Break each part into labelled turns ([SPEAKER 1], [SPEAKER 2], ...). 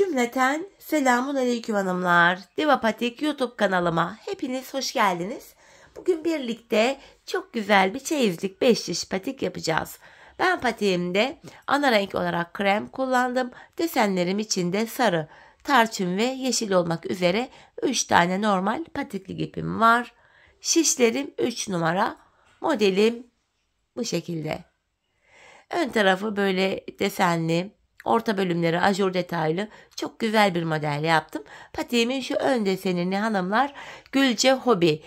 [SPEAKER 1] Cümleten selamun aleyküm hanımlar. Diva Patik YouTube kanalıma hepiniz hoş geldiniz. Bugün birlikte çok güzel bir çeyizlik 5 diş patik yapacağız. Ben patiğimde ana renk olarak krem kullandım. Desenlerim içinde sarı, tarçın ve yeşil olmak üzere 3 tane normal patikli ipim var. Şişlerim 3 numara. Modelim bu şekilde. Ön tarafı böyle desenli. Orta bölümleri ajur detaylı çok güzel bir model yaptım. Patiğimin şu ön desenini hanımlar Gülce Hobi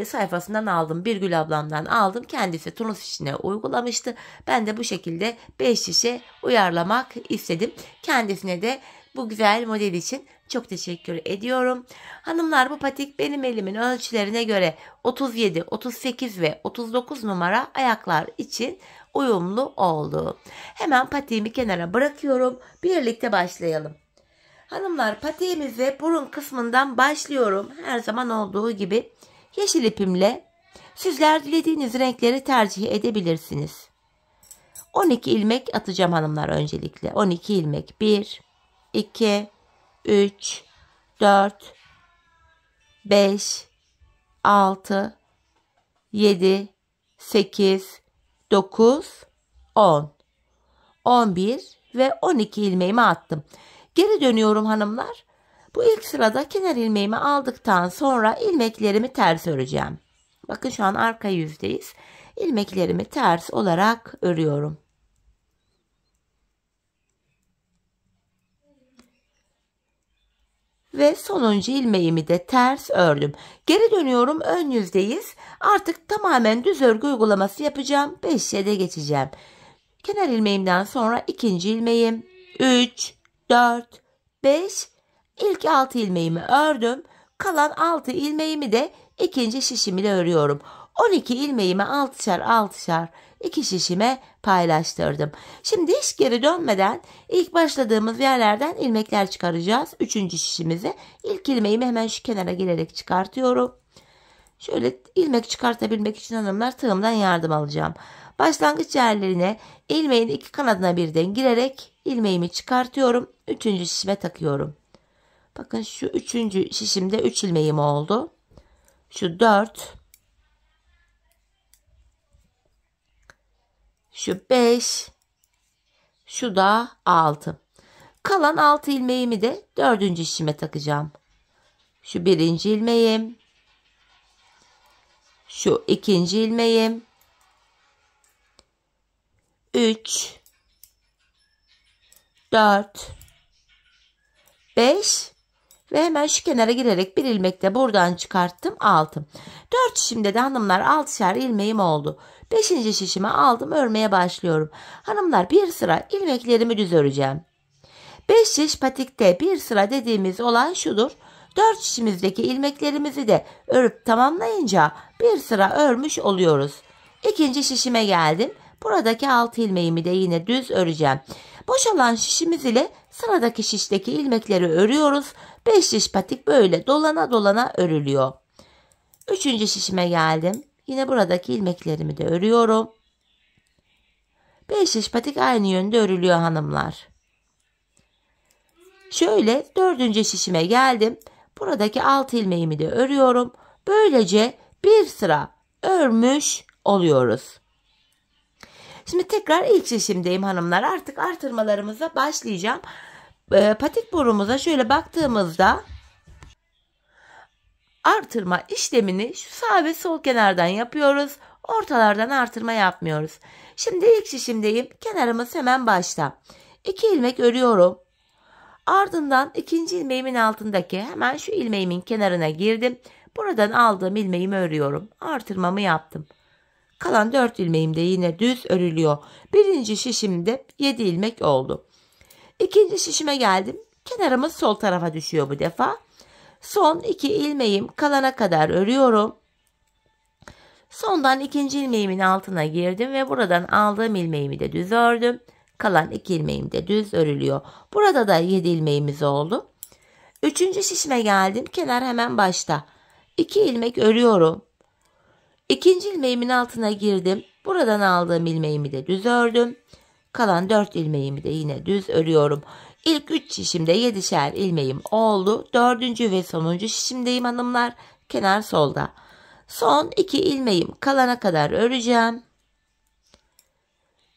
[SPEAKER 1] sayfasından aldım. Birgül ablamdan aldım. Kendisi turnus işine uygulamıştı. Ben de bu şekilde 5 şişe uyarlamak istedim. Kendisine de bu güzel model için çok teşekkür ediyorum. Hanımlar bu patik benim elimin ölçülerine göre 37, 38 ve 39 numara ayaklar için uyumlu oldu. Hemen patiğimi kenara bırakıyorum. Birlikte başlayalım. Hanımlar patiğimize burun kısmından başlıyorum. Her zaman olduğu gibi yeşil ipimle sizler dilediğiniz renkleri tercih edebilirsiniz. 12 ilmek atacağım hanımlar öncelikle. 12 ilmek. 1, 2, 3, 4, 5, 6, 7, 8, 9, 10, 11 ve 12 ilmeğimi attım. Geri dönüyorum hanımlar. Bu ilk sırada kenar ilmeğimi aldıktan sonra ilmeklerimi ters öreceğim. Bakın şu an arka yüzdeyiz. İlmeklerimi ters olarak örüyorum. Ve sonuncu ilmeğimi de ters ördüm. Geri dönüyorum, ön yüzdeyiz. Artık tamamen düz örgü uygulaması yapacağım. 5'e de geçeceğim. Kenar ilmeğimden sonra ikinci ilmeğim 3, 4, 5, ilk 6 ilmeğimi ördüm. Kalan 6 ilmeğimi de ikinci şişim ile örüyorum. 12 ilmeğimi 6'şar 6'şar 2 şişime paylaştırdım. Şimdi hiç geri dönmeden ilk başladığımız yerlerden ilmekler çıkaracağız. 3. şişimize ilk ilmeğimi hemen şu kenara gelerek çıkartıyorum. Şöyle ilmek çıkartabilmek için hanımlar tığımdan yardım alacağım. Başlangıç yerlerine ilmeğin iki kanadına birden girerek ilmeğimi çıkartıyorum. 3. şişime takıyorum. Bakın şu 3. şişimde 3 ilmeğim oldu. Şu 4, şu 5, şu da 6. Kalan 6 ilmeğimi de 4. şişime takacağım. Şu 1. ilmeğim, şu 2. ilmeğim, 3, 4, 5 ve hemen şu kenara girerek bir ilmek de buradan çıkarttım, 6. 4 şişimde de hanımlar 6'şer ilmeğim oldu. 5. şişimi aldım, örmeye başlıyorum. Hanımlar bir sıra ilmeklerimi düz öreceğim. 5 şiş patikte bir sıra dediğimiz olay şudur. 4 şişimizdeki ilmeklerimizi de örüp tamamlayınca bir sıra örmüş oluyoruz. 2. şişime geldim. Buradaki 6 ilmeğimi de yine düz öreceğim. Boş olan şişimiz ile sıradaki şişteki ilmekleri örüyoruz. 5 şiş patik böyle dolana dolana örülüyor. 3. şişime geldim. Yine buradaki ilmeklerimi de örüyorum. 5 şiş patik aynı yönde örülüyor hanımlar. Şöyle 4. şişime geldim. Buradaki 6 ilmeğimi de örüyorum. Böylece bir sıra örmüş oluyoruz. Şimdi tekrar ilk şişimdeyim hanımlar. Artık artırmalarımıza başlayacağım. Patik borumuza şöyle baktığımızda artırma işlemini şu sağ ve sol kenardan yapıyoruz. Ortalardan artırma yapmıyoruz. Şimdi ilk şişimdeyim. Kenarımız hemen başta. 2 ilmek örüyorum. Ardından 2. ilmeğimin altındaki hemen şu ilmeğimin kenarına girdim. Buradan aldığım ilmeğimi örüyorum. Artırmamı yaptım. Kalan 4 ilmeğim de yine düz örülüyor. 1. şişimde 7 ilmek oldu. 2. şişime geldim. Kenarımız sol tarafa düşüyor bu defa. Son 2 ilmeğim kalana kadar örüyorum. Sondan 2. ilmeğimin altına girdim ve buradan aldığım ilmeğimi de düz ördüm. Kalan 2 ilmeğim de düz örülüyor. Burada da 7 ilmeğimiz oldu. 3. şişime geldim. Kenar hemen başta. 2 ilmek örüyorum. 2. ilmeğimin altına girdim. Buradan aldığım ilmeğimi de düz ördüm. Kalan 4 ilmeğimi de yine düz örüyorum. İlk 3 şişimde 7'şer ilmeğim oldu. 4. ve sonuncu şişimdeyim hanımlar. Kenar solda. Son 2 ilmeğim kalana kadar öreceğim.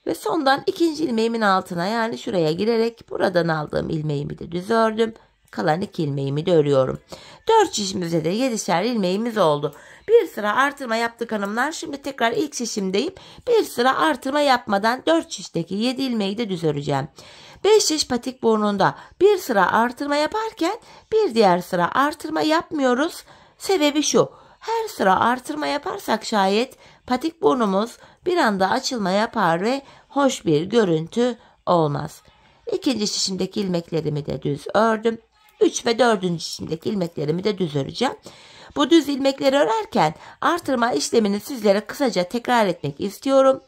[SPEAKER 1] Ve sondan 2. ilmeğimin altına, yani şuraya girerek buradan aldığım ilmeğimi de düz ördüm. Kalan 2 ilmeğimi de örüyorum. 4 şişimizde de 7'şer ilmeğimiz oldu. Bir sıra artırma yaptık hanımlar. Şimdi tekrar ilk şişimdeyim. Bir sıra artırma yapmadan 4 şişteki 7 ilmeği de düz öreceğim. 5 şiş patik burnunda bir sıra artırma yaparken bir diğer sıra artırma yapmıyoruz. Sebebi şu: her sıra artırma yaparsak şayet patik burnumuz bir anda açılma yapar ve hoş bir görüntü olmaz. İkinci şişimdeki ilmeklerimi de düz ördüm. 3 ve 4. şişimdeki ilmeklerimi de düz öreceğim. Bu düz ilmekleri örerken artırma işlemini sizlere kısaca tekrar etmek istiyorum.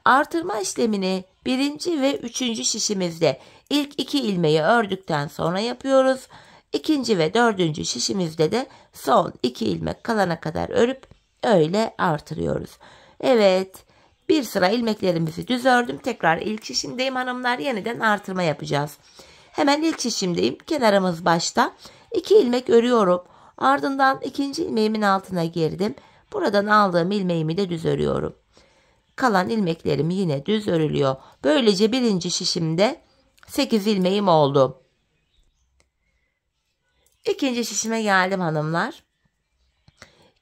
[SPEAKER 1] Artırma işlemini 1. ve 3. şişimizde ilk 2 ilmeği ördükten sonra yapıyoruz. 2. ve 4. şişimizde de son 2 ilmek kalana kadar örüp öyle artırıyoruz. Evet, bir sıra ilmeklerimizi düz ördüm. Tekrar ilk şişimdeyim hanımlar. Yeniden artırma yapacağız. Hemen ilk şişimdeyim. Kenarımız başta. 2 ilmek örüyorum. Ardından 2. ilmeğimin altına girdim. Buradan aldığım ilmeğimi de düz örüyorum. Kalan ilmeklerim yine düz örülüyor. Böylece 1. şişimde 8 ilmeğim oldu. 2. şişime geldim hanımlar.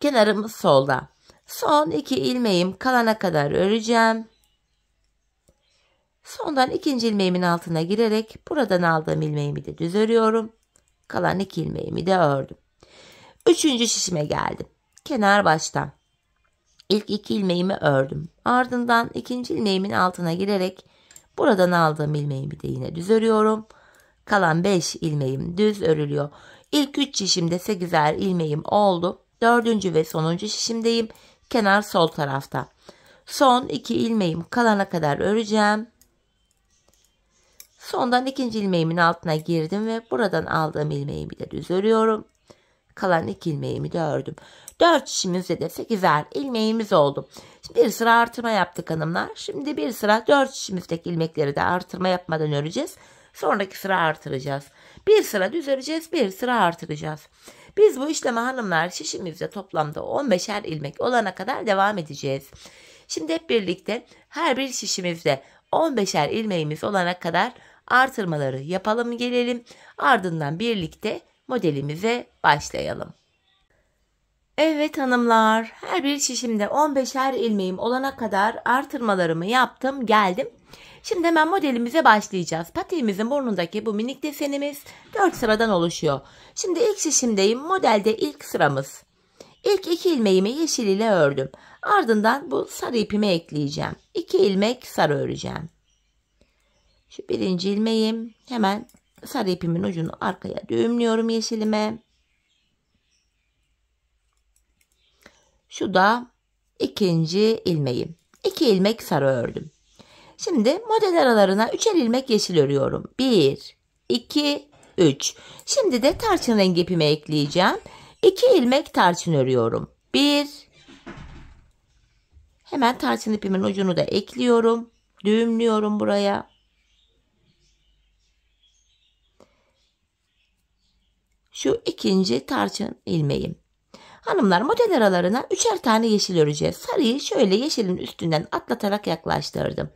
[SPEAKER 1] Kenarımız solda. Son 2 ilmeğim kalana kadar öreceğim. Sondan 2. ilmeğimin altına girerek buradan aldığım ilmeğimi de düz örüyorum. Kalan 2 ilmeğimi de ördüm. 3. şişime geldim. Kenar baştan. İlk 2 ilmeğimi ördüm. Ardından 2. ilmeğimin altına girerek buradan aldığım ilmeğimi de yine düz örüyorum. Kalan 5 ilmeğim düz örülüyor. İlk 3 şişimde 8'er ilmeğim oldu. 4. ve sonuncu şişimdeyim. Kenar sol tarafta. Son 2 ilmeğim kalana kadar öreceğim. Sondan 2. ilmeğimin altına girdim ve buradan aldığım ilmeğimi de düz örüyorum. Kalan 2 ilmeğimi de ördüm. 4 şişimizde de 8'er ilmeğimiz oldu. Şimdi bir sıra artırma yaptık hanımlar. Şimdi bir sıra 4 şişimizdeki ilmekleri de artırma yapmadan öreceğiz. Sonraki sıra artıracağız. Bir sıra düz öreceğiz, bir sıra artıracağız. Biz bu işlemi hanımlar şişimizde toplamda 15'er ilmek olana kadar devam edeceğiz. Şimdi hep birlikte her bir şişimizde 15'er ilmeğimiz olana kadar artırmaları yapalım gelelim. Ardından birlikte modelimize başlayalım. Evet hanımlar, her bir şişimde 15'er ilmeğim olana kadar artırmalarımı yaptım geldim. Şimdi hemen modelimize başlayacağız. Patiğimizin burnundaki bu minik desenimiz 4 sıradan oluşuyor. Şimdi ilk şişimdeyim. Modelde ilk sıramız. İlk 2 ilmeğimi yeşil ile ördüm. Ardından bu sarı ipimi ekleyeceğim. 2 ilmek sarı öreceğim. Şu 1. ilmeğim, hemen sarı ipimin ucunu arkaya düğümlüyorum yeşilime. Şu da 2. ilmeğim. 2 ilmek sarı ördüm. Şimdi model aralarına 3'er ilmek yeşil örüyorum. 1, 2, 3. Şimdi de tarçın rengi ipimi ekleyeceğim. 2 ilmek tarçın örüyorum. 1. Hemen tarçın ipimin ucunu da ekliyorum. Düğümlüyorum buraya. Şu 2. tarçın ilmeğim. Hanımlar, model aralarına 3'er tane yeşil öreceğiz. Sarıyı şöyle yeşilin üstünden atlatarak yaklaştırdım.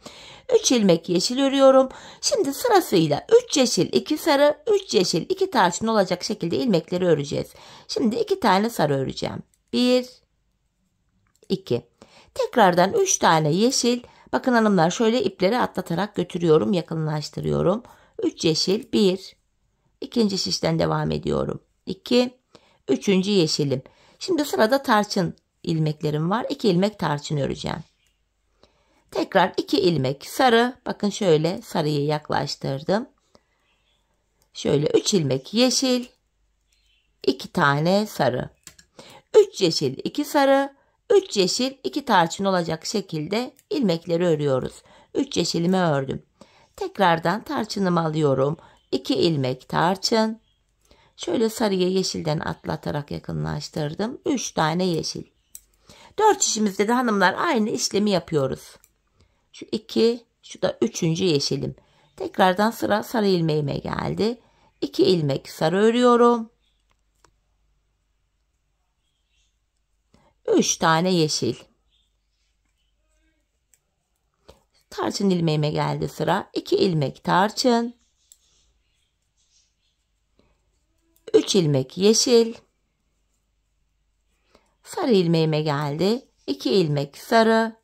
[SPEAKER 1] 3 ilmek yeşil örüyorum. Şimdi sırasıyla 3 yeşil 2 sarı, 3 yeşil 2 tarçın olacak şekilde ilmekleri öreceğiz. Şimdi 2 tane sarı öreceğim. 1, 2. Tekrardan 3 tane yeşil. Bakın hanımlar, şöyle ipleri atlatarak götürüyorum, yakınlaştırıyorum. 3 yeşil 1. İkinci şişten devam ediyorum. 2. 3. yeşilim. Şimdi sırada tarçın ilmeklerim var. 2 ilmek tarçın öreceğim. Tekrar 2 ilmek sarı. Bakın şöyle sarıyı yaklaştırdım. Şöyle 3 ilmek yeşil. 2 tane sarı. 3 yeşil 2 sarı. 3 yeşil 2 tarçın olacak şekilde ilmekleri örüyoruz. 3 yeşilimi ördüm. Tekrardan tarçınımı alıyorum. 2 ilmek tarçın. Şöyle sarıyı yeşilden atlatarak yakınlaştırdım. 3 tane yeşil. 4 şişimizde de hanımlar aynı işlemi yapıyoruz. Şu 2, şu da 3. yeşilim. Tekrardan sıra sarı ilmeğime geldi. 2 ilmek sarı örüyorum. 3 tane yeşil. Tarçın ilmeğime geldi sıra. 2 ilmek tarçın. 3 ilmek yeşil. Sarı ilmeğime geldi. 2 ilmek sarı.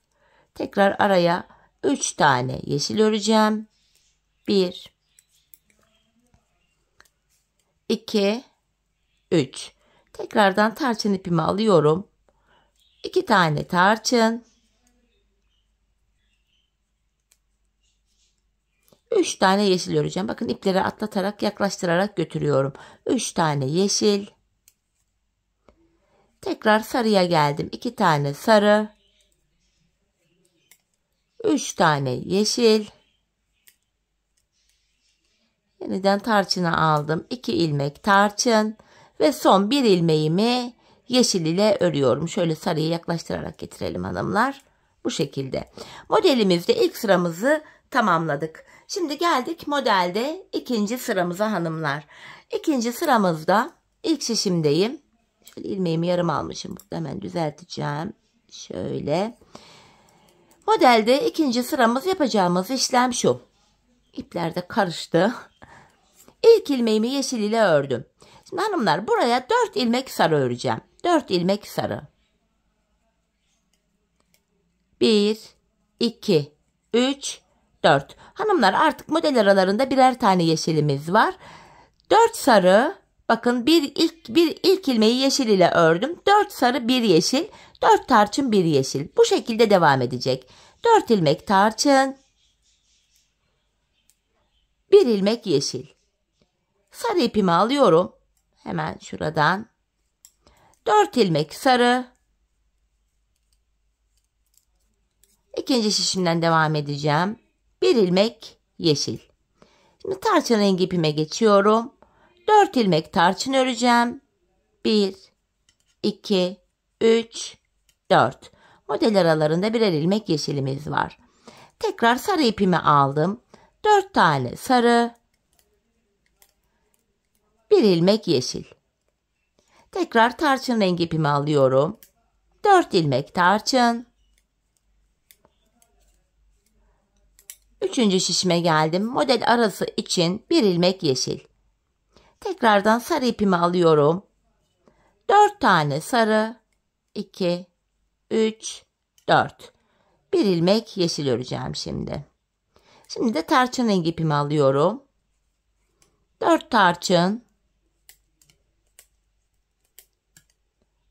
[SPEAKER 1] Tekrar araya 3 tane yeşil öreceğim. 1 2 3. Tekrardan tarçın ipimi alıyorum. 2 tane tarçın. 3 tane yeşil öreceğim. Bakın ipleri atlatarak yaklaştırarak götürüyorum. 3 tane yeşil. Tekrar sarıya geldim. 2 tane sarı. 3 tane yeşil. Yeniden tarçını aldım. 2 ilmek tarçın. Ve son 1 ilmeğimi yeşil ile örüyorum. Şöyle sarıyı yaklaştırarak getirelim hanımlar. Bu şekilde. Modelimizde ilk sıramızı tamamladık. Şimdi geldik modelde ikinci sıramıza hanımlar. İkinci sıramızda ilk şişimdeyim. Şöyle ilmeğimi yarım almışım. Burada hemen düzelteceğim. Şöyle. Modelde ikinci sıramız yapacağımız işlem şu. İpler de karıştı. İlk ilmeğimi yeşil ile ördüm. Şimdi hanımlar buraya 4 ilmek sarı öreceğim. 4 ilmek sarı. 1, 2, 3, 4. Hanımlar artık model aralarında birer tane yeşilimiz var. 4 sarı. Bakın ilk ilmeği yeşil ile ördüm. 4 sarı 1 yeşil. 4 tarçın 1 yeşil. Bu şekilde devam edecek. 4 ilmek tarçın. 1 ilmek yeşil. Sarı ipimi alıyorum. Hemen şuradan. 4 ilmek sarı. İkinci şişimden devam edeceğim. 1 ilmek yeşil. Şimdi tarçın rengi ipime geçiyorum. 4 ilmek tarçın öreceğim. 1, 2, 3, 4. Model aralarında birer ilmek yeşilimiz var. Tekrar sarı ipimi aldım. 4 tane sarı. 1 ilmek yeşil. Tekrar tarçın rengi ipimi alıyorum. 4 ilmek tarçın. Üçüncü şişime geldim. Model arası için 1 ilmek yeşil. Tekrardan sarı ipimi alıyorum. 4 tane sarı. 2, 3, 4. 1 ilmek yeşil öreceğim şimdi. Şimdi de tarçın rengi ipimi alıyorum. 4 tarçın.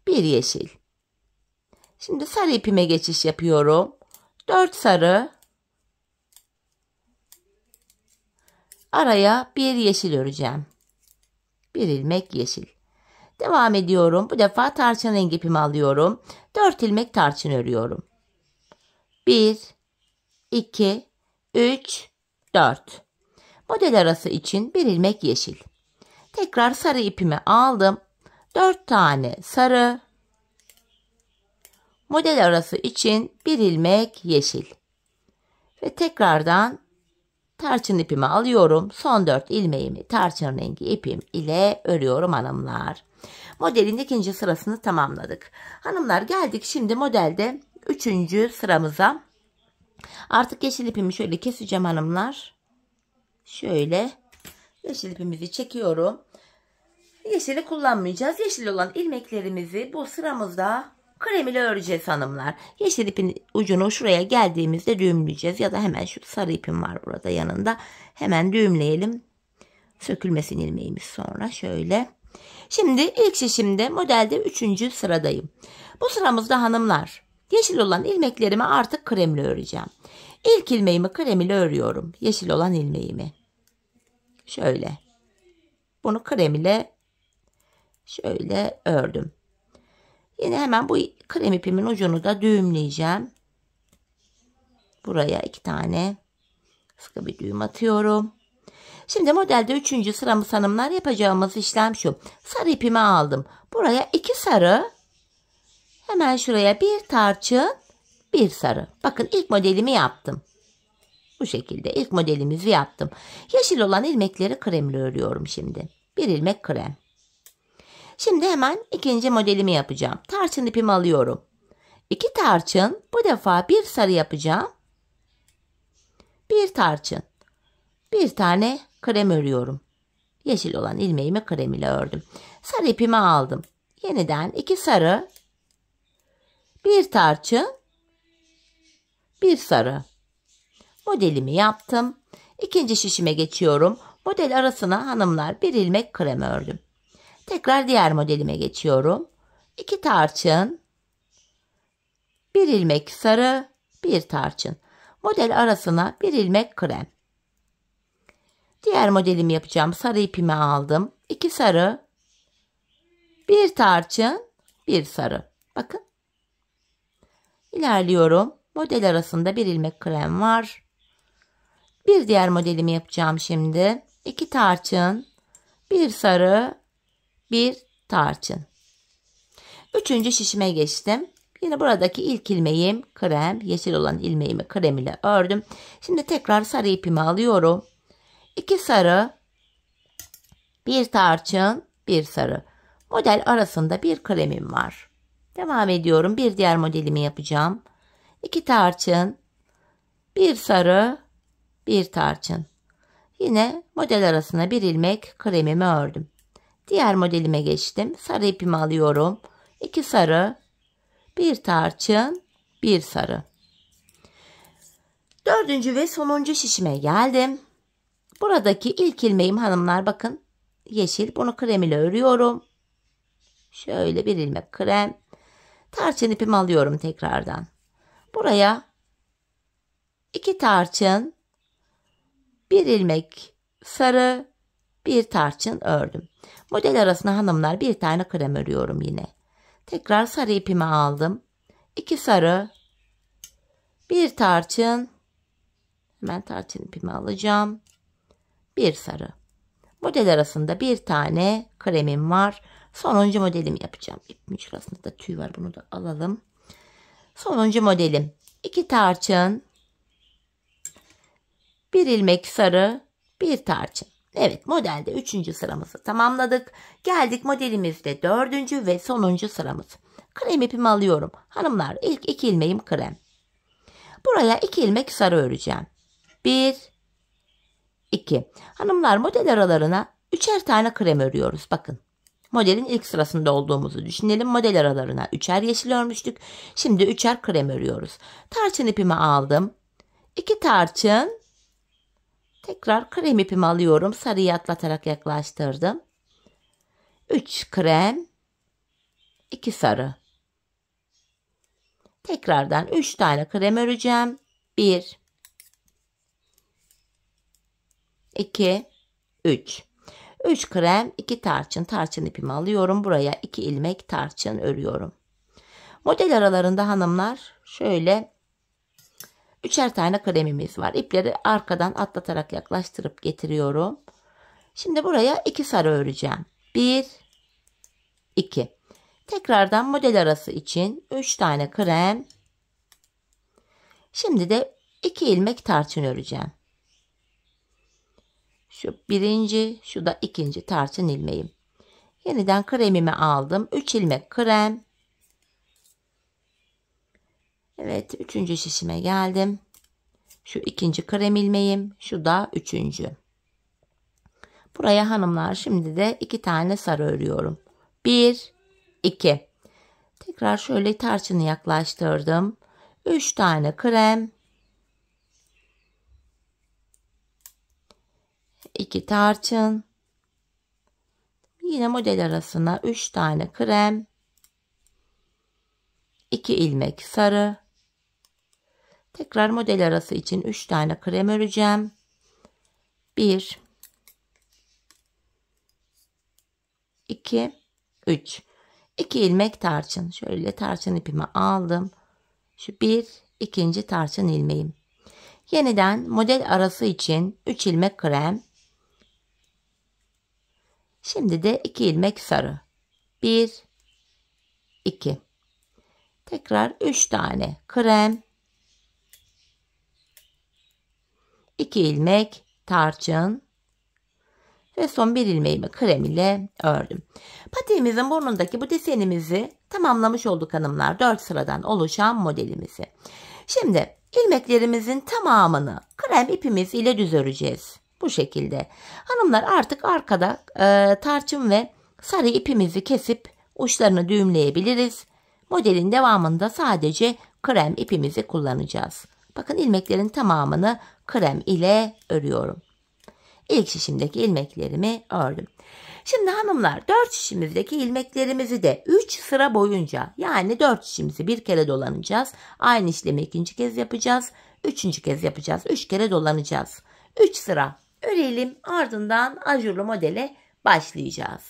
[SPEAKER 1] 1 yeşil. Şimdi sarı ipime geçiş yapıyorum. 4 sarı. Araya 1 yeşil öreceğim. 1 ilmek yeşil. Devam ediyorum. Bu defa tarçın rengi ipimi alıyorum. 4 ilmek tarçın örüyorum. 1, 2, 3, 4. Model arası için 1 ilmek yeşil. Tekrar sarı ipimi aldım. 4 tane sarı. Model arası için 1 ilmek yeşil. Ve tekrardan tarçın ipimi alıyorum. Son 4 ilmeğimi tarçın rengi ipim ile örüyorum hanımlar. Modelin ikinci sırasını tamamladık. Hanımlar geldik şimdi modelde 3. sıramıza. Artık yeşil ipimi şöyle keseceğim hanımlar. Şöyle yeşil ipimizi çekiyorum. Yeşili kullanmayacağız. Yeşil olan ilmeklerimizi bu sıramızda krem ile öreceğiz hanımlar. Yeşil ipin ucunu şuraya geldiğimizde düğümleyeceğiz. Ya da hemen şu sarı ipim var burada yanında. Hemen düğümleyelim. Sökülmesin ilmeğimiz sonra. Şöyle. Şimdi ilk şişimde modelde 3. sıradayım. Bu sıramızda hanımlar yeşil olan ilmeklerimi artık kremle öreceğim. İlk ilmeğimi krem ile örüyorum. Yeşil olan ilmeğimi. Şöyle. Bunu krem ile şöyle ördüm. Yine hemen bu krem ipimin ucunu da düğümleyeceğim. Buraya 2 tane sıkı bir düğüm atıyorum. Şimdi modelde 3. sıramız hanımlar yapacağımız işlem şu. Sarı ipimi aldım. Buraya 2 sarı. Hemen şuraya 1 tarçın, 1 sarı. Bakın ilk modelimi yaptım. Bu şekilde ilk modelimizi yaptım. Yeşil olan ilmekleri kremle örüyorum şimdi. Bir ilmek krem. Şimdi hemen ikinci modelimi yapacağım. Tarçın ipimi alıyorum. 2 tarçın, bu defa bir sarı yapacağım. Bir tarçın. Bir tane krem örüyorum. Yeşil olan ilmeğimi krem ile ördüm. Sarı ipimi aldım. Yeniden 2 sarı, bir tarçın, bir sarı. Modelimi yaptım. İkinci şişime geçiyorum. Model arasına hanımlar bir ilmek krem ördüm. Tekrar diğer modelime geçiyorum. 2 tarçın, bir ilmek sarı, bir tarçın. Model arasına bir ilmek krem. Diğer modelimi yapacağım. Sarı ipimi aldım. 2 sarı, bir tarçın, bir sarı. Bakın. İlerliyorum. Model arasında bir ilmek krem var. Bir diğer modelimi yapacağım şimdi. 2 tarçın, bir sarı, bir tarçın. Üçüncü şişime geçtim. Yine buradaki ilk ilmeğim krem, yeşil olan ilmeğimi krem ile ördüm. Şimdi tekrar sarı ipimi alıyorum. 2 sarı, bir tarçın, bir sarı. Model arasında bir kremim var. Devam ediyorum. Bir diğer modelimi yapacağım. 2 tarçın, bir sarı, bir tarçın. Yine model arasına bir ilmek kremimi ördüm. Diğer modelime geçtim. Sarı ipimi alıyorum. 2 sarı, bir tarçın, bir sarı. Dördüncü ve sonuncu şişime geldim. Buradaki ilk ilmeğim hanımlar bakın. Yeşil. Bunu krem ile örüyorum. Şöyle bir ilmek krem. Tarçın ipimi alıyorum tekrardan. Buraya 2 tarçın, bir ilmek sarı, bir tarçın ördüm. Model arasına hanımlar bir tane krem örüyorum yine. Tekrar sarı ipimi aldım. 2 sarı, bir tarçın. Hemen tarçın ipimi alacağım. Bir sarı. Model arasında bir tane kremim var. Sonuncu modelimi yapacağım. İpimin şurasında da tüy var. Bunu da alalım. Sonuncu modelim. 2 tarçın, bir ilmek sarı, bir tarçın. Evet, modelde 3. sıramızı tamamladık. Geldik modelimizde 4. ve sonuncu sıramız. Krem ipimi alıyorum. Hanımlar ilk 2 ilmeğim krem. Buraya 2 ilmek sarı öreceğim. 1, 2. Hanımlar model aralarına 3'er tane krem örüyoruz. Bakın. Modelin ilk sırasında olduğumuzu düşünelim. Model aralarına 3'er yeşil örmüştük. Şimdi 3'er krem örüyoruz. Tarçın ipimi aldım. 2 tarçın. Tekrar krem ipimi alıyorum. Sarıyı atlatarak yaklaştırdım. 3 krem. 2 sarı. Tekrardan 3 tane krem öreceğim. 1, 2, 3. 3 krem, 2 tarçın. Tarçın ipimi alıyorum. Buraya 2 ilmek tarçın örüyorum. Model aralarında hanımlar şöyle 3'er tane kremimiz var. İpleri arkadan atlatarak yaklaştırıp getiriyorum. Şimdi buraya 2 sarı öreceğim. 1, 2. Tekrardan model arası için 3 tane krem. Şimdi de 2 ilmek tarçın öreceğim. Şu birinci, şu da ikinci tarçın ilmeğim. Yeniden kremimi aldım. 3 ilmek krem. Evet, 3. şişime geldim. Şu ikinci krem ilmeğim, şu da 3. Buraya hanımlar şimdi de 2 tane sarı örüyorum. 1, 2. Tekrar şöyle tarçını yaklaştırdım. 3 tane krem. 2 tarçın. Yine model arasına 3 tane krem. 2 ilmek sarı. Tekrar model arası için 3 tane krem öreceğim. 1, 2, 3. 2 ilmek tarçın. Şöyle tarçın ipimi aldım. Şu bir, ikinci tarçın ilmeğim. Yeniden model arası için 3 ilmek krem. Şimdi de 2 ilmek sarı. 1, 2. Tekrar 3 tane krem. 2 ilmek tarçın ve son bir ilmeğimi krem ile ördüm. Patiğimizin burnundaki bu desenimizi tamamlamış olduk hanımlar. 4 sıradan oluşan modelimizi. Şimdi ilmeklerimizin tamamını krem ipimiz ile düz öreceğiz. Bu şekilde. Hanımlar artık arkada tarçın ve sarı ipimizi kesip uçlarını düğümleyebiliriz. Modelin devamında sadece krem ipimizi kullanacağız. Bakın ilmeklerin tamamını krem ile örüyorum. İlk şişimdeki ilmeklerimi ördüm. Şimdi hanımlar 4 şişimizdeki ilmeklerimizi de 3 sıra boyunca, yani 4 şişimizi bir kere dolanacağız. Aynı işlemi ikinci kez yapacağız. Üçüncü kez yapacağız. 3 kere dolanacağız. 3 sıra örelim, ardından ajurlu modele başlayacağız.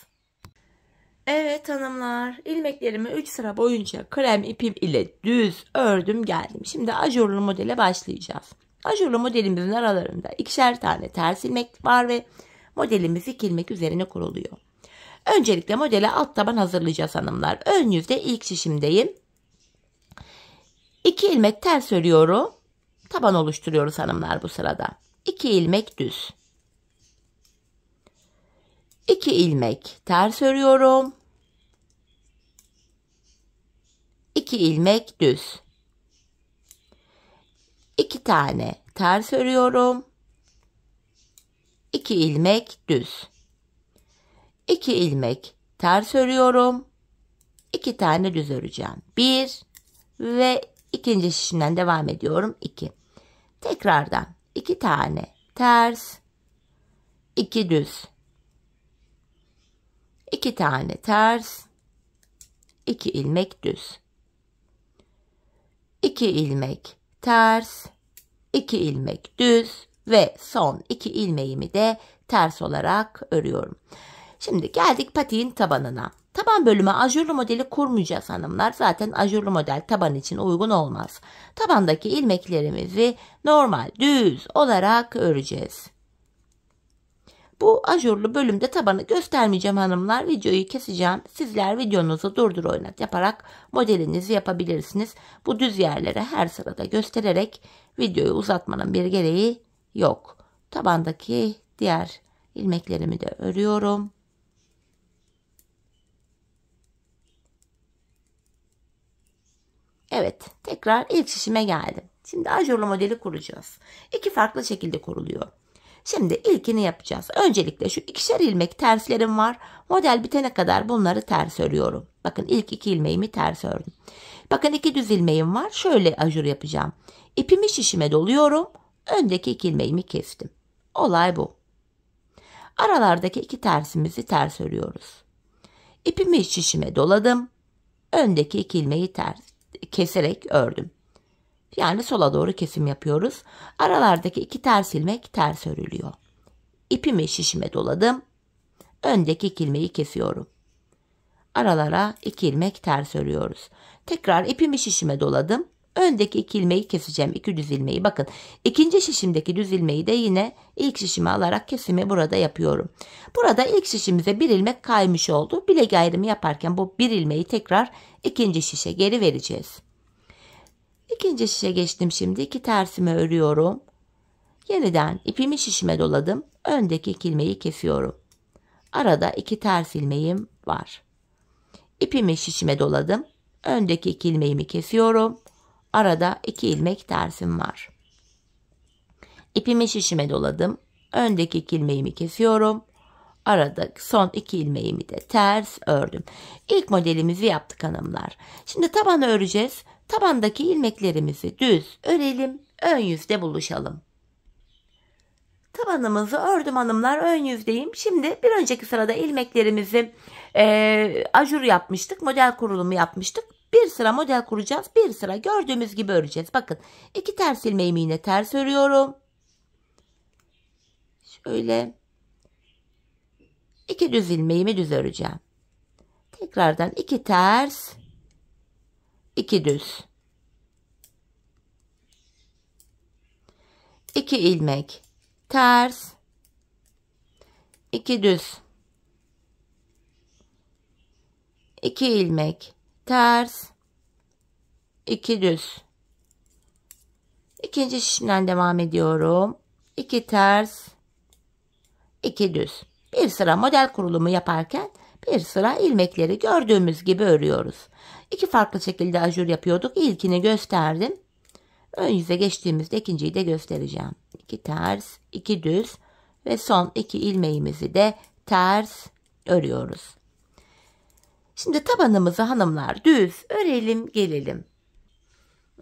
[SPEAKER 1] Evet hanımlar, ilmeklerimi 3 sıra boyunca krem ipim ile düz ördüm geldim. Şimdi ajurlu modele başlayacağız. Ajurlu modelimizin aralarında 2'şer tane ters ilmek var ve modelimiz 2 ilmek üzerine kuruluyor. Öncelikle modele alt taban hazırlayacağız hanımlar. Ön yüzde ilk şişimdeyim. 2 ilmek ters örüyorum. Taban oluşturuyoruz hanımlar bu sırada. 2 ilmek düz. 2 ilmek ters örüyorum. 2 ilmek düz. 2 tane ters örüyorum. 2 ilmek düz. 2 ilmek ters örüyorum. 2 tane düz öreceğim. 1 ve ikinci şişimden devam ediyorum. 2. Tekrardan 2 tane ters, 2 düz. 2 tane ters, 2 ilmek düz. 2 ilmek ters, 2 ilmek düz ve son 2 ilmeğimi de ters olarak örüyorum. Şimdi geldik patiğin tabanına. Taban bölümü ajurlu modeli kurmayacağız hanımlar. Zaten ajurlu model taban için uygun olmaz. Tabandaki ilmeklerimizi normal düz olarak öreceğiz. Bu ajurlu bölümde tabanı göstermeyeceğim hanımlar. Videoyu keseceğim. Sizler videonuzu durdur oynat yaparak modelinizi yapabilirsiniz. Bu düz yerleri her sırada göstererek videoyu uzatmanın bir gereği yok. Tabandaki diğer ilmeklerimi de örüyorum. Evet, tekrar ilk şişime geldim. Şimdi ajurlu modeli kuracağız. 2 farklı şekilde kuruluyor. Şimdi ilkini yapacağız. Öncelikle şu 2'şer ilmek terslerim var. Model bitene kadar bunları ters örüyorum. Bakın ilk 2 ilmeğimi ters ördüm. Bakın 2 düz ilmeğim var. Şöyle ajur yapacağım. İpimi şişime doluyorum. Öndeki 2 ilmeğimi kestim. Olay bu. Aralardaki 2 tersimizi ters örüyoruz. İpimi şişime doladım. Öndeki 2 ilmeği keserek ördüm. Yani sola doğru kesim yapıyoruz. Aralardaki 2 ters ilmek ters örülüyor. İpimi şişime doladım. Öndeki 2 ilmeği kesiyorum. Aralara 2 ilmek ters örüyoruz. Tekrar ipimi şişime doladım. Öndeki 2 ilmeği keseceğim. 2 düz ilmeği. Bakın ikinci şişimdeki düz ilmeği de yine ilk şişime alarak kesimi burada yapıyorum. Burada ilk şişimize 1 ilmek kaymış oldu. Bilek ayrımı yaparken bu 1 ilmeği tekrar ikinci şişe geri vereceğiz. İkinci şişe geçtim şimdi. 2 tersimi örüyorum. Yeniden ipimi şişime doladım. Öndeki 2 ilmeği kesiyorum. Arada 2 ters ilmeğim var. İpimi şişime doladım. Öndeki 2 ilmeğimi kesiyorum. Arada 2 ilmek tersim var. İpimi şişime doladım. Öndeki 2 ilmeğimi kesiyorum. Arada son 2 ilmeğimi de ters ördüm. İlk modelimizi yaptık hanımlar. Şimdi tabanı öreceğiz. Tabandaki ilmeklerimizi düz örelim. Ön yüzde buluşalım. Tabanımızı ördüm hanımlar. Ön yüzdeyim. Şimdi bir önceki sırada ilmeklerimizi ajur yapmıştık. Model kurulumu yapmıştık. Bir sıra model kuracağız. Bir sıra gördüğümüz gibi öreceğiz. Bakın 2 ters ilmeğimi yine ters örüyorum. Şöyle 2 düz ilmeğimi düz öreceğim. Tekrardan 2 ters, 2 düz. 2 ilmek ters, 2 düz. 2 ilmek ters, 2 düz. İkinci şişimden devam ediyorum. 2 ters, 2 düz. Bir sıra model kurulumu yaparken bir sıra ilmekleri gördüğümüz gibi örüyoruz. İki farklı şekilde ajur yapıyorduk. İlkini gösterdim. Ön yüze geçtiğimizde ikinciyi de göstereceğim. 2 ters, 2 düz ve son 2 ilmeğimizi de ters örüyoruz. Şimdi tabanımızı hanımlar düz örelim gelelim.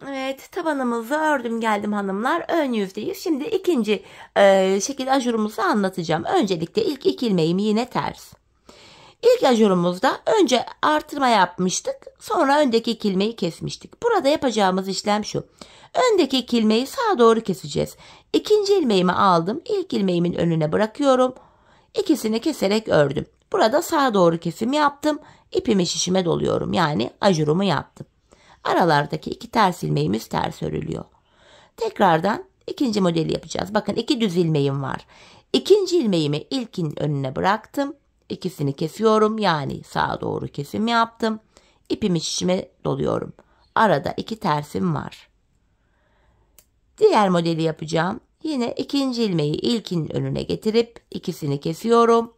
[SPEAKER 1] Evet, tabanımızı ördüm geldim hanımlar. Ön yüzdeyiz. Şimdi ikinci şekil ajurumuzu anlatacağım. Öncelikle ilk 2 ilmeğimi yine ters. İlk ajurumuzda önce artırma yapmıştık. Sonra öndeki 2 ilmeği kesmiştik. Burada yapacağımız işlem şu. Öndeki 2 ilmeği sağa doğru keseceğiz. İkinci ilmeğimi aldım. İlk ilmeğimin önüne bırakıyorum. İkisini keserek ördüm. Burada sağa doğru kesim yaptım. İpimi şişime doluyorum. Yani ajurumu yaptım. Aralardaki 2 ters ilmeğimiz ters örülüyor. Tekrardan ikinci modeli yapacağız. Bakın 2 düz ilmeğim var. İkinci ilmeğimi ilkin önüne bıraktım. İkisini kesiyorum. Yani sağa doğru kesim yaptım. İpimi şişime doluyorum. Arada 2 tersim var. Diğer modeli yapacağım. Yine ikinci ilmeği ilkin önüne getirip ikisini kesiyorum.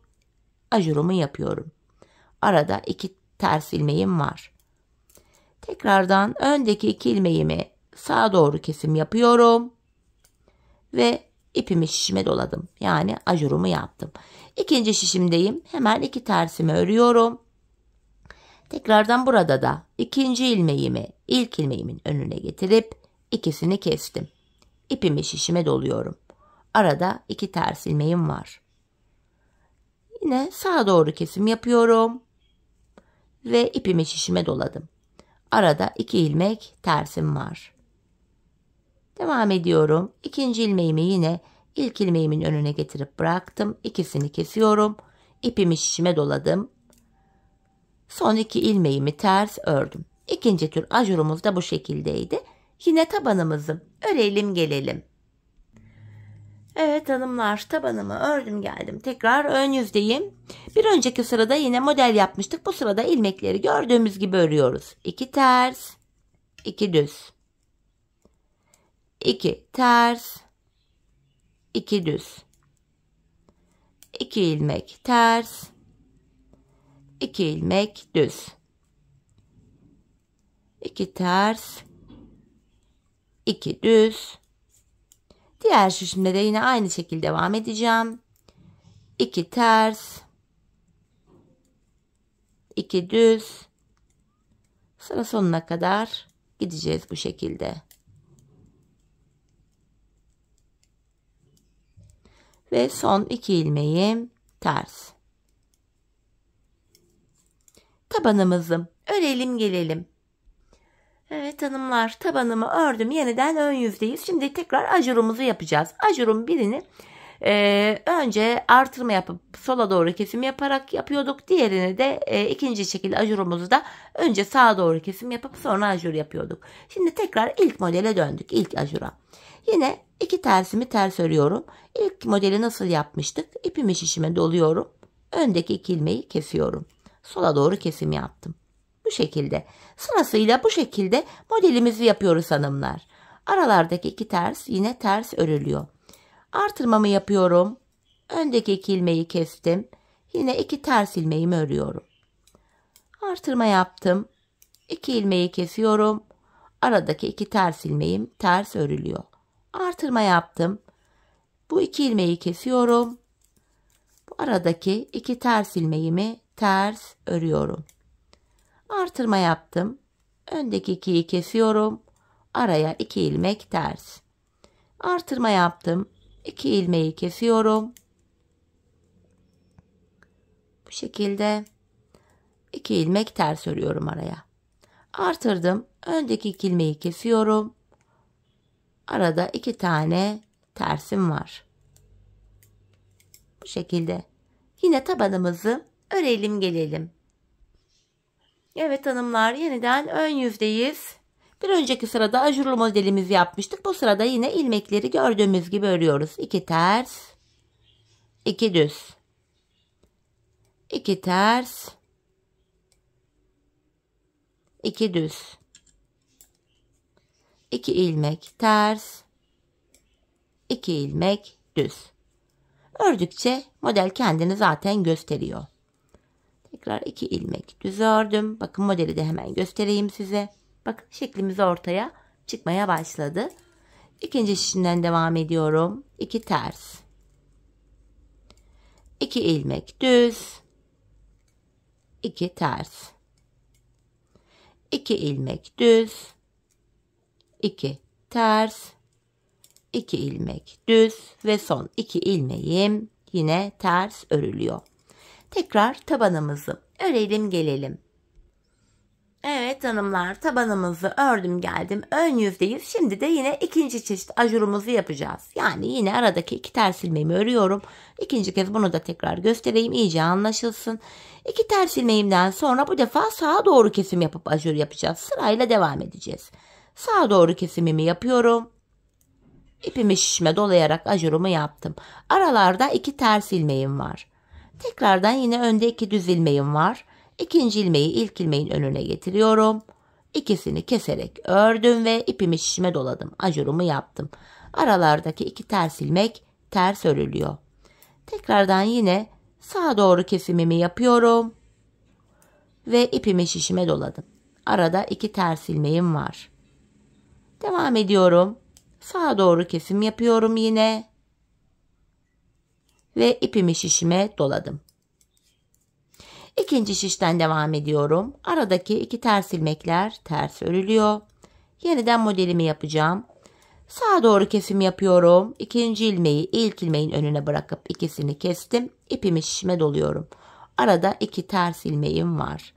[SPEAKER 1] Ajurumu yapıyorum. Arada 2 ters ilmeğim var. Tekrardan öndeki 2 ilmeğimi sağa doğru kesim yapıyorum. Ve ipimi şişime doladım. Yani ajurumu yaptım. İkinci şişimdeyim. Hemen 2 tersimi örüyorum. Tekrardan burada da ikinci ilmeğimi ilk ilmeğimin önüne getirip ikisini kestim. İpimi şişime doluyorum. Arada 2 ters ilmeğim var. Yine sağa doğru kesim yapıyorum. Ve ipimi şişime doladım. Arada 2 ilmek tersim var. Devam ediyorum. İkinci ilmeğimi yine ilk ilmeğimin önüne getirip bıraktım. İkisini kesiyorum. İpimi şişime doladım. Son 2 ilmeğimi ters ördüm. İkinci tür ajurumuz da bu şekildeydi. Yine tabanımızı örelim gelelim. Evet hanımlar, tabanımı ördüm geldim. Tekrar ön yüzdeyim. Bir önceki sırada yine model yapmıştık. Bu sırada ilmekleri gördüğümüz gibi örüyoruz. 2 ters, 2 düz. 2 ters, 2 düz. 2 ilmek ters, 2 ilmek düz. 2 ters, 2 düz. Diğer şişimde de yine aynı şekilde devam edeceğim. 2 ters, 2 düz. Sıra sonuna kadar gideceğiz bu şekilde. Ve son 2 ilmeğim ters. Tabanımızı örelim gelelim. Evet hanımlar, tabanımı ördüm. Yeniden ön yüzdeyiz. Şimdi tekrar ajurumuzu yapacağız. Ajurun birini önce artırma yapıp sola doğru kesim yaparak yapıyorduk. Diğerini de ikinci şekilde ajurumuzu da önce sağa doğru kesim yapıp sonra ajur yapıyorduk. Şimdi tekrar ilk modele döndük. İlk ajura. Yine 2 tersimi ters örüyorum. İlk modeli nasıl yapmıştık? İpimi şişime doluyorum. Öndeki 2 ilmeği kesiyorum. Sola doğru kesim yaptım. Bu şekilde. Sırasıyla bu şekilde modelimizi yapıyoruz hanımlar. Aralardaki 2 ters yine ters örülüyor. Artırmamı yapıyorum. Öndeki 2 ilmeği kestim. Yine 2 ters ilmeğimi örüyorum. Artırma yaptım. 2 ilmeği kesiyorum. Aradaki 2 ters ilmeğim ters örülüyor. Artırma yaptım. Bu 2 ilmeği kesiyorum. Bu aradaki 2 ters ilmeğimi ters örüyorum. Artırma yaptım. Öndeki 2'yi kesiyorum. Araya 2 ilmek ters. Artırma yaptım. 2 ilmeği kesiyorum. Bu şekilde 2 ilmek ters örüyorum araya. Artırdım. Öndeki 2 ilmeği kesiyorum. Arada 2 tane tersim var. Bu şekilde. Yine tabanımızı örelim gelelim. Evet hanımlar, yeniden ön yüzdeyiz. Bir önceki sırada ajurlu modelimizi yapmıştık. Bu sırada yine ilmekleri gördüğümüz gibi örüyoruz. 2 ters, 2 düz. 2 ters, 2 düz. 2 ilmek ters, 2 ilmek düz. Ördükçe model kendini zaten gösteriyor. Tekrar 2 ilmek düz ördüm. Bakın modeli de hemen göstereyim size. Bakın şeklimiz ortaya çıkmaya başladı. İkinci şişimden devam ediyorum. 2 ters. 2 ilmek düz. 2 ters. 2 ilmek düz. 2 ters. 2 ilmek düz ve son 2 ilmeğim yine ters örülüyor. Tekrar tabanımızı örelim gelelim. Evet hanımlar, tabanımızı ördüm geldim. Ön yüzdeyiz. Şimdi de yine ikinci çeşit ajurumuzu yapacağız. Yani yine aradaki 2 ters ilmeğimi örüyorum. İkinci kez bunu da tekrar göstereyim, iyice anlaşılsın. 2 ters ilmeğimden sonra bu defa sağa doğru kesim yapıp ajur yapacağız. Sırayla devam edeceğiz. Sağa doğru kesimimi yapıyorum. İpimi şişime dolayarak ajurumu yaptım. Aralarda 2 ters ilmeğim var. Tekrardan yine önde 2 düz ilmeğim var. İkinci ilmeği ilk ilmeğin önüne getiriyorum. İkisini keserek ördüm ve ipimi şişime doladım. Ajurumu yaptım. Aralardaki 2 ters ilmek ters örülüyor. Tekrardan yine sağa doğru kesimimi yapıyorum. Ve ipimi şişime doladım. Arada 2 ters ilmeğim var. Devam ediyorum. Sağa doğru kesim yapıyorum yine. Ve ipimi şişime doladım. İkinci şişten devam ediyorum. Aradaki 2 ters ilmekler ters örülüyor. Yeniden modelimi yapacağım. Sağa doğru kesim yapıyorum. İkinci ilmeği ilk ilmeğin önüne bırakıp ikisini kestim. İpimi şişime doluyorum. Arada 2 ters ilmeğim var.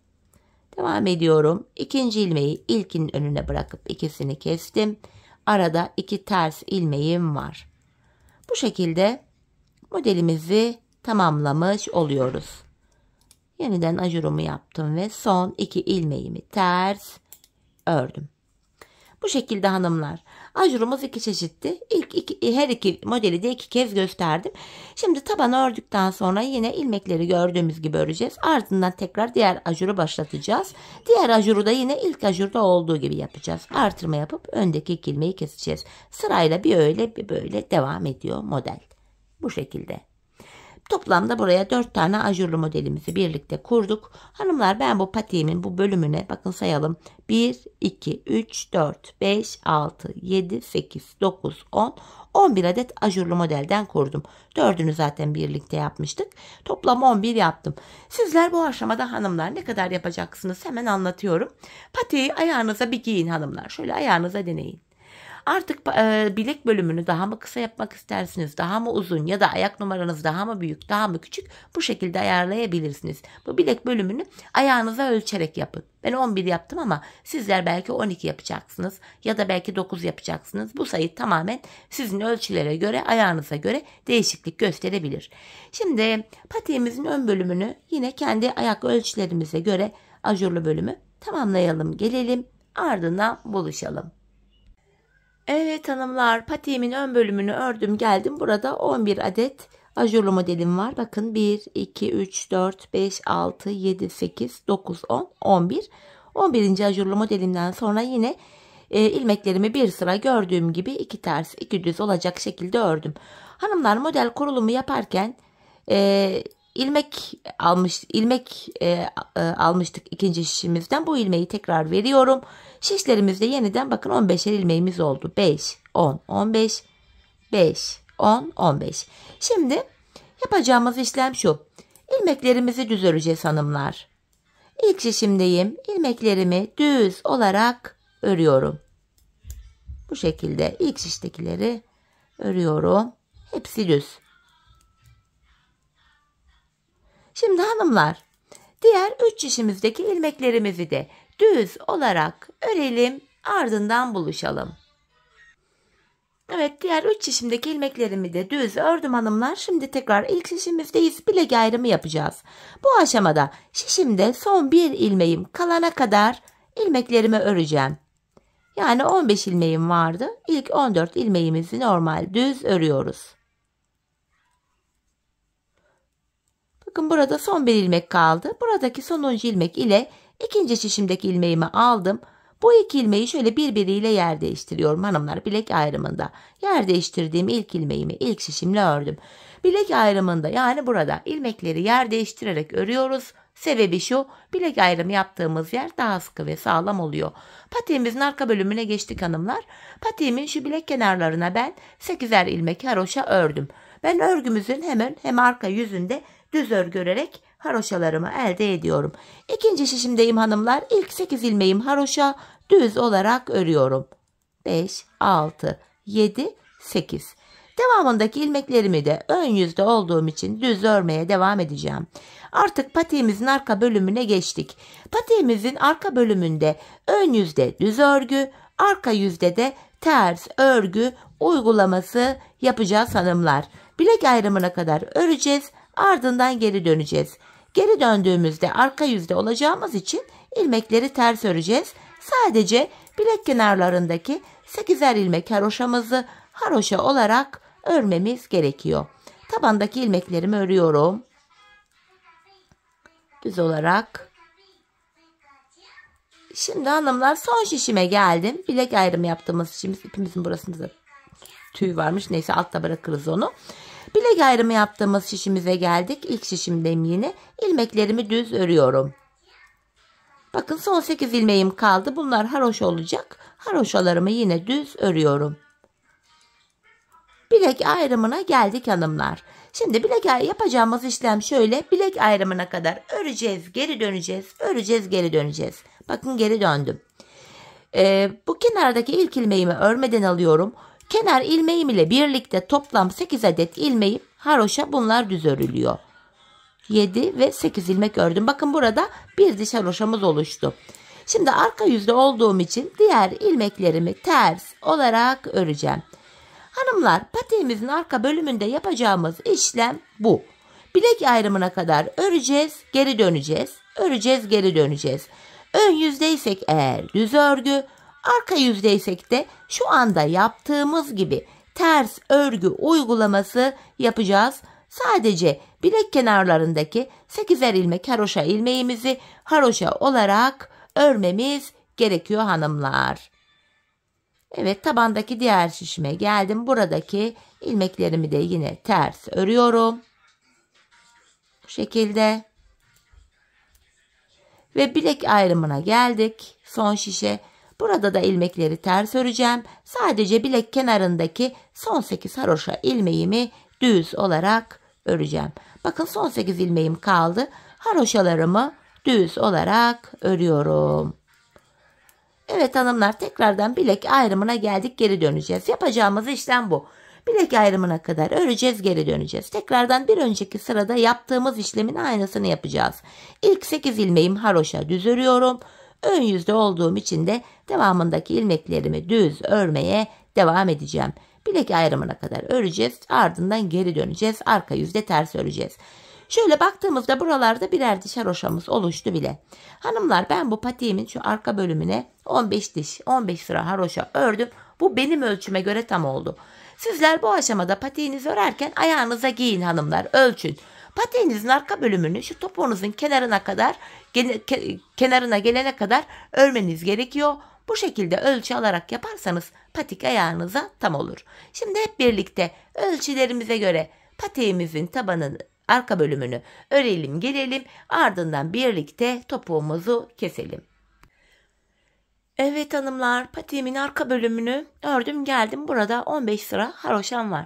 [SPEAKER 1] Devam ediyorum. İkinci ilmeği ilkin önüne bırakıp ikisini kestim. Arada 2 ters ilmeğim var. Bu şekilde modelimizi tamamlamış oluyoruz. Yeniden ajurumu yaptım ve son 2 ilmeğimi ters ördüm. Bu şekilde hanımlar. Ajurumuz 2 çeşitti. Her iki modeli de 2 kez gösterdim. Şimdi tabanı ördükten sonra yine ilmekleri gördüğümüz gibi öreceğiz. Ardından tekrar diğer ajuru başlatacağız. Diğer ajuru da yine ilk ajurda olduğu gibi yapacağız. Artırma yapıp öndeki 2 ilmeği keseceğiz. Sırayla bir öyle bir böyle devam ediyor model. Bu şekilde. Toplamda buraya 4 tane ajurlu modelimizi birlikte kurduk. Hanımlar, ben bu patiğimin bu bölümüne bakın sayalım. 1, 2, 3, 4, 5, 6, 7, 8, 9, 10, 11 adet ajurlu modelden kurdum. 4'ünü zaten birlikte yapmıştık. Toplam 11 yaptım. Sizler bu aşamada hanımlar ne kadar yapacaksınız hemen anlatıyorum. Patiği ayağınıza bir giyin hanımlar. Şöyle ayağınıza deneyin. Artık bilek bölümünü daha mı kısa yapmak istersiniz, daha mı uzun ya da ayak numaranız daha mı büyük, daha mı küçük, bu şekilde ayarlayabilirsiniz. Bu bilek bölümünü ayağınıza ölçerek yapın. Ben 11 yaptım ama sizler belki 12 yapacaksınız ya da belki 9 yapacaksınız. Bu sayı tamamen sizin ölçülere göre, ayağınıza göre değişiklik gösterebilir. Şimdi patiğimizin ön bölümünü yine kendi ayak ölçülerimize göre ajurlu bölümü tamamlayalım, gelelim, ardından buluşalım. Evet hanımlar, patiğimin ön bölümünü ördüm geldim. Burada 11 adet ajurlu modelim var. Bakın 1, 2, 3, 4, 5, 6, 7, 8, 9, 10, 11. 11. ajurlu modelimden sonra yine ilmeklerimi bir sıra gördüğüm gibi 2 ters 2 düz olacak şekilde ördüm. Hanımlar, model kurulumu yaparken ilmek almıştık ikinci şişimizden. Bu ilmeği tekrar veriyorum. Şişlerimizde yeniden bakın 15'er ilmeğimiz oldu. 5, 10, 15, 5, 10, 15. Şimdi yapacağımız işlem şu. İlmeklerimizi düz öreceğiz hanımlar. İlk şişimdeyim. İlmeklerimi düz olarak örüyorum. Bu şekilde ilk şiştekileri örüyorum. Hepsi düz. Şimdi hanımlar, diğer 3 şişimizdeki ilmeklerimizi de düz olarak örelim, ardından buluşalım. Evet, diğer 3 şişimdeki ilmeklerimi de düz ördüm hanımlar. Şimdi tekrar ilk şişimizdeyiz. Bilek ayrımı yapacağız. Bu aşamada şişimde son bir ilmeğim kalana kadar ilmeklerimi öreceğim. Yani 15 ilmeğim vardı. İlk 14 ilmeğimizi normal düz örüyoruz. Bakın burada son bir ilmek kaldı. Buradaki sonuncu ilmek ile ikinci şişimdeki ilmeğimi aldım. Bu iki ilmeği şöyle birbiriyle yer değiştiriyorum hanımlar bilek ayrımında. Yer değiştirdiğim ilk ilmeğimi ilk şişimle ördüm. Bilek ayrımında yani burada ilmekleri yer değiştirerek örüyoruz. Sebebi şu, bilek ayrımı yaptığımız yer daha sıkı ve sağlam oluyor. Patiğimizin arka bölümüne geçtik hanımlar. Patiğimin şu bilek kenarlarına ben 8'er ilmek haroşa ördüm. Ben örgümüzün hem arka yüzünde düz örgü örerek haroşalarımı elde ediyorum. İkinci şişimdeyim hanımlar. İlk 8 ilmeğim haroşa düz olarak örüyorum. 5, 6, 7, 8. Devamındaki ilmeklerimi de ön yüzde olduğum için düz örmeye devam edeceğim. Artık patiğimizin arka bölümüne geçtik. Patiğimizin arka bölümünde ön yüzde düz örgü, arka yüzde de ters örgü uygulaması yapacağız hanımlar. Bilek ayrımına kadar öreceğiz, ardından geri döneceğiz. Geri döndüğümüzde arka yüzde olacağımız için ilmekleri ters öreceğiz. Sadece bilek kenarlarındaki 8'er ilmek haroşamızı haroşa olarak örmemiz gerekiyor. Tabandaki ilmeklerimi örüyorum. Düz olarak. Şimdi hanımlar son şişime geldim. Bilek ayrımı yaptığımız şişimiz, ipimizin burasında tüy varmış. Neyse altta bırakırız onu. Bilek ayrımı yaptığımız şişimize geldik. İlk şişimdeyim yine. İlmeklerimi düz örüyorum. Bakın son 8 ilmeğim kaldı. Bunlar haroşa olacak. Haroşalarımı yine düz örüyorum. Bilek ayrımına geldik hanımlar. Şimdi bilek yapacağımız işlem şöyle. Bilek ayrımına kadar öreceğiz, geri döneceğiz. Öreceğiz, geri döneceğiz. Bakın geri döndüm. Bu kenardaki ilk ilmeğimi örmeden alıyorum. Kenar ilmeğim ile birlikte toplam 8 adet ilmeğim haroşa, bunlar düz örülüyor. 7 ve 8 ilmek ördüm. Bakın burada bir diş haroşamız oluştu. Şimdi arka yüzde olduğum için diğer ilmeklerimi ters olarak öreceğim. Hanımlar, patiğimizin arka bölümünde yapacağımız işlem bu. Bilek ayrımına kadar öreceğiz, geri döneceğiz. Öreceğiz, geri döneceğiz. Ön yüzdeysek eğer düz örgü, arka yüzdeysek de şu anda yaptığımız gibi ters örgü uygulaması yapacağız. Sadece bilek kenarlarındaki 8'er ilmek haroşa ilmeğimizi haroşa olarak örmemiz gerekiyor hanımlar. Evet, tabandaki diğer şişime geldim. Buradaki ilmeklerimi de yine ters örüyorum. Bu şekilde. Ve bilek ayrımına geldik. Son şişe. Burada da ilmekleri ters öreceğim. Sadece bilek kenarındaki son 8 haroşa ilmeğimi düz olarak öreceğim. Bakın son 8 ilmeğim kaldı. Haroşalarımı düz olarak örüyorum. Evet hanımlar, tekrardan bilek ayrımına geldik, geri döneceğiz. Yapacağımız işlem bu. Bilek ayrımına kadar öreceğiz, geri döneceğiz. Tekrardan bir önceki sırada yaptığımız işlemin aynısını yapacağız. İlk 8 ilmeğim haroşa düz örüyorum. Ön yüzde olduğum için de devamındaki ilmeklerimi düz örmeye devam edeceğim. Bilek ayrımına kadar öreceğiz, ardından geri döneceğiz. Arka yüzde ters öreceğiz. Şöyle baktığımızda buralarda birer diş haroşamız oluştu bile. Hanımlar, ben bu patiğimin şu arka bölümüne 15 diş, 15 sıra haroşa ördüm. Bu benim ölçüme göre tam oldu. Sizler bu aşamada patiğinizi örerken ayağınıza giyin hanımlar, ölçün. Patiğinizin arka bölümünü şu topuğunuzun kenarına gelene kadar örmeniz gerekiyor. Bu şekilde ölçü alarak yaparsanız patik ayağınıza tam olur. Şimdi hep birlikte ölçülerimize göre patiğimizin tabanını, arka bölümünü örelim, gelelim, ardından birlikte topuğumuzu keselim. Evet hanımlar, patiğimin arka bölümünü ördüm geldim. Burada 15 sıra haroşam var.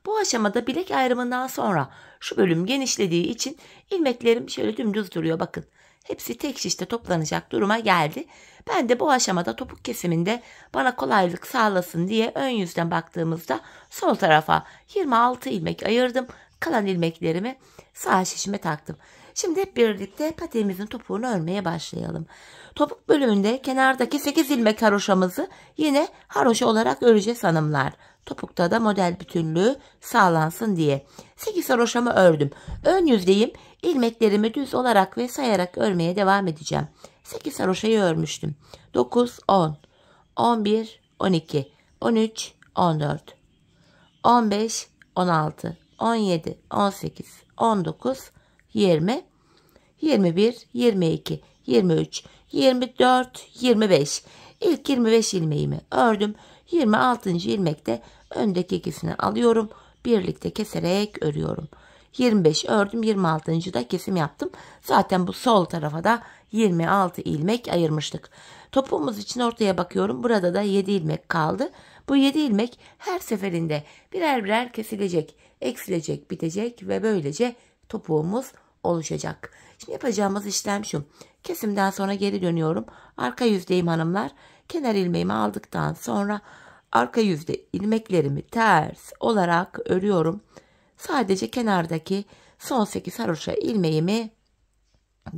[SPEAKER 1] Bu aşamada bilek ayrımından sonra şu bölüm genişlediği için ilmeklerim şöyle dümdüz duruyor. Bakın, hepsi tek şişte toplanacak duruma geldi. Ben de bu aşamada topuk kesiminde bana kolaylık sağlasın diye ön yüzden baktığımızda sol tarafa 26 ilmek ayırdım. Kalan ilmeklerimi sağ şişime taktım. Şimdi hep birlikte patiğimizin topuğunu örmeye başlayalım. Topuk bölümünde kenardaki 8 ilmek haroşamızı yine haroşa olarak öreceğiz hanımlar. Topukta da model bütünlüğü sağlansın diye. 8 haroşamı ördüm. Ön yüzdeyim. İlmeklerimi düz olarak ve sayarak örmeye devam edeceğim. 8 haroşayı örmüştüm. 9, 10, 11, 12, 13, 14, 15, 16, 17, 18, 19, 20, 21, 22, 23, 24, 25. İlk 25 ilmeğimi ördüm. 26. ilmekte öndeki ikisini alıyorum. Birlikte keserek örüyorum. 25 ördüm, 26. da kesim yaptım. Zaten bu sol tarafa da 26 ilmek ayırmıştık. Topuğumuz için ortaya bakıyorum. Burada da 7 ilmek kaldı. Bu 7 ilmek her seferinde birer birer kesilecek, eksilecek, bitecek ve böylece topuğumuz oluşacak. Şimdi yapacağımız işlem şu. Kesimden sonra geri dönüyorum. Arka yüzdeyim hanımlar. Kenar ilmeğimi aldıktan sonra arka yüzde ilmeklerimi ters olarak örüyorum. Sadece kenardaki son 8 haroşa ilmeğimi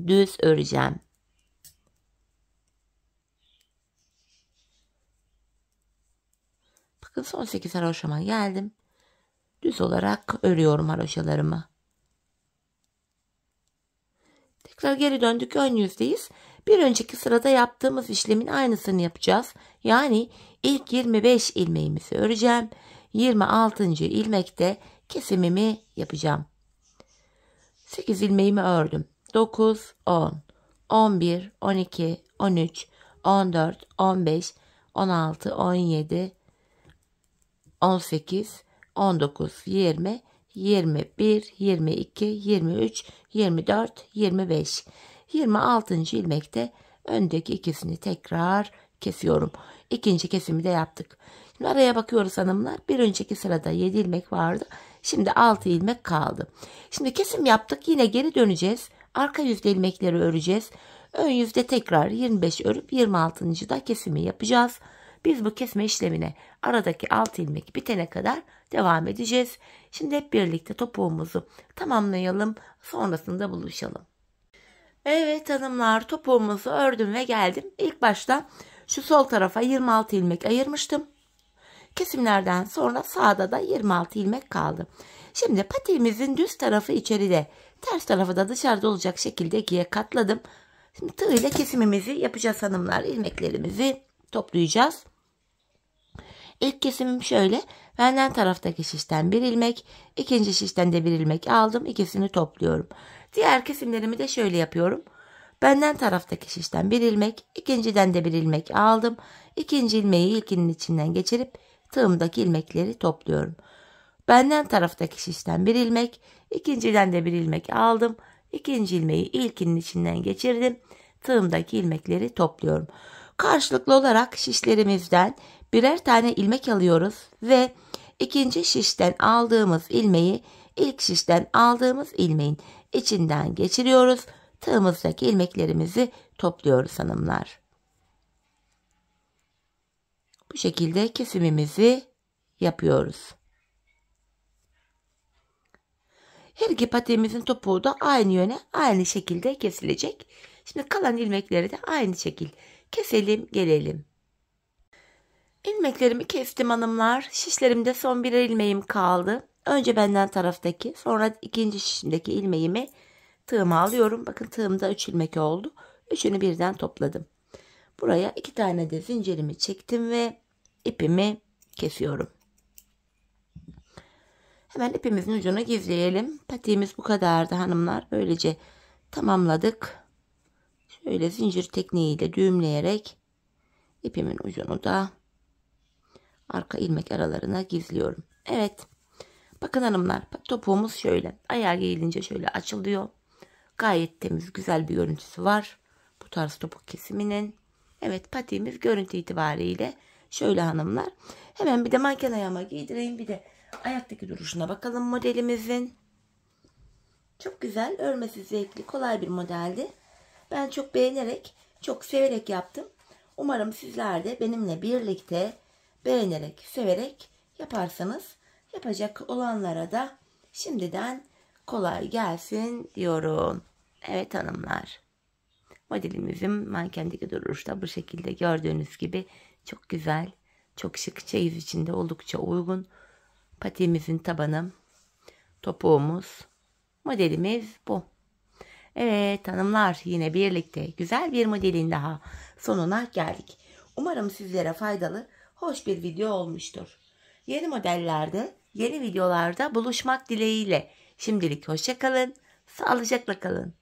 [SPEAKER 1] düz öreceğim. Bakın son 8 haroşama geldim. Düz olarak örüyorum haroşalarımı. Tekrar geri döndük, ön yüzdeyiz. Bir önceki sırada yaptığımız işlemin aynısını yapacağız. Yani ilk 25 ilmeğimizi öreceğim. 26. ilmekte kesimimi yapacağım. 8 ilmeğimi ördüm. 9, 10, 11, 12, 13, 14, 15, 16, 17, 18, 19, 20, 21, 22, 23, 24, 25. 26. ilmekte öndeki ikisini tekrar kesiyorum. İkinci kesimi de yaptık. Şimdi araya bakıyoruz hanımlar. Bir önceki sırada 7 ilmek vardı. Şimdi 6 ilmek kaldı. Şimdi kesim yaptık. Yine geri döneceğiz. Arka yüzde ilmekleri öreceğiz. Ön yüzde tekrar 25 örüp 26. da kesimi yapacağız. Biz bu kesme işlemine aradaki 6 ilmek bitene kadar devam edeceğiz. Şimdi hep birlikte topuğumuzu tamamlayalım. Sonrasında buluşalım. Evet hanımlar, topuğumuzu ördüm ve geldim. İlk başta şu sol tarafa 26 ilmek ayırmıştım. Kesimlerden sonra sağda da 26 ilmek kaldı. Şimdi patiğimizin düz tarafı içeride, ters tarafı da dışarıda olacak şekilde ikiye katladım. Şimdi tığ ile kesimimizi yapacağız hanımlar. İlmeklerimizi toplayacağız. İlk kesimim şöyle. Benden taraftaki şişten bir ilmek, ikinci şişten de bir ilmek aldım. İkisini topluyorum. Diğer kesimlerimi de şöyle yapıyorum. Benden taraftaki şişten bir ilmek, ikinciden de bir ilmek aldım. İkinci ilmeği ilkinin içinden geçirip tığımdaki ilmekleri topluyorum. Benden taraftaki şişten bir ilmek, ikinciden de bir ilmek aldım. İkinci ilmeği ilkinin içinden geçirdim. Tığımdaki ilmekleri topluyorum. Karşılıklı olarak şişlerimizden birer tane ilmek alıyoruz ve ikinci şişten aldığımız ilmeği ilk şişten aldığımız ilmeğin içinden geçiriyoruz. Tığımızdaki ilmeklerimizi topluyoruz hanımlar. Bu şekilde kesimimizi yapıyoruz. Her iki patiğimizin topuğu da aynı yöne, aynı şekilde kesilecek. Şimdi kalan ilmekleri de aynı şekil keselim, gelelim. İlmeklerimi kestim hanımlar. Şişlerimde son birer ilmeğim kaldı. Önce benden taraftaki, sonra ikinci şişimdeki ilmeğimi tığıma alıyorum. Bakın tığımda 3 ilmek oldu. Üçünü birden topladım. Buraya 2 tane de zincirimi çektim ve ipimi kesiyorum. Hemen ipimizin ucunu gizleyelim. Patiğimiz bu kadardı hanımlar. Böylece tamamladık. Şöyle zincir tekniğiyle düğümleyerek ipimin ucunu da arka ilmek aralarına gizliyorum. Evet. Bakın hanımlar, topuğumuz şöyle. Ayağa gelince şöyle açılıyor. Gayet temiz, güzel bir görüntüsü var. Bu tarz topuk kesiminin. Evet, patiğimiz görüntü itibariyle şöyle hanımlar. Hemen bir de manken ayağıma giydireyim. Bir de ayaktaki duruşuna bakalım modelimizin. Çok güzel, örmesi zevkli, kolay bir modeldi. Ben çok beğenerek, çok severek yaptım. Umarım sizler de benimle birlikte beğenerek, severek yaparsanız, yapacak olanlara da şimdiden kolay gelsin diyorum. Evet hanımlar. Modelimizin mankendeki duruşu da bu şekilde gördüğünüz gibi çok güzel, çok şık, çeyiz içinde oldukça uygun. Patiğimizin tabanı, topuğumuz, modelimiz bu. Evet hanımlar, yine birlikte güzel bir modelin daha sonuna geldik. Umarım sizlere faydalı, hoş bir video olmuştur. Yeni modellerde, yeni videolarda buluşmak dileğiyle. Şimdilik hoşça kalın, sağlıcakla kalın.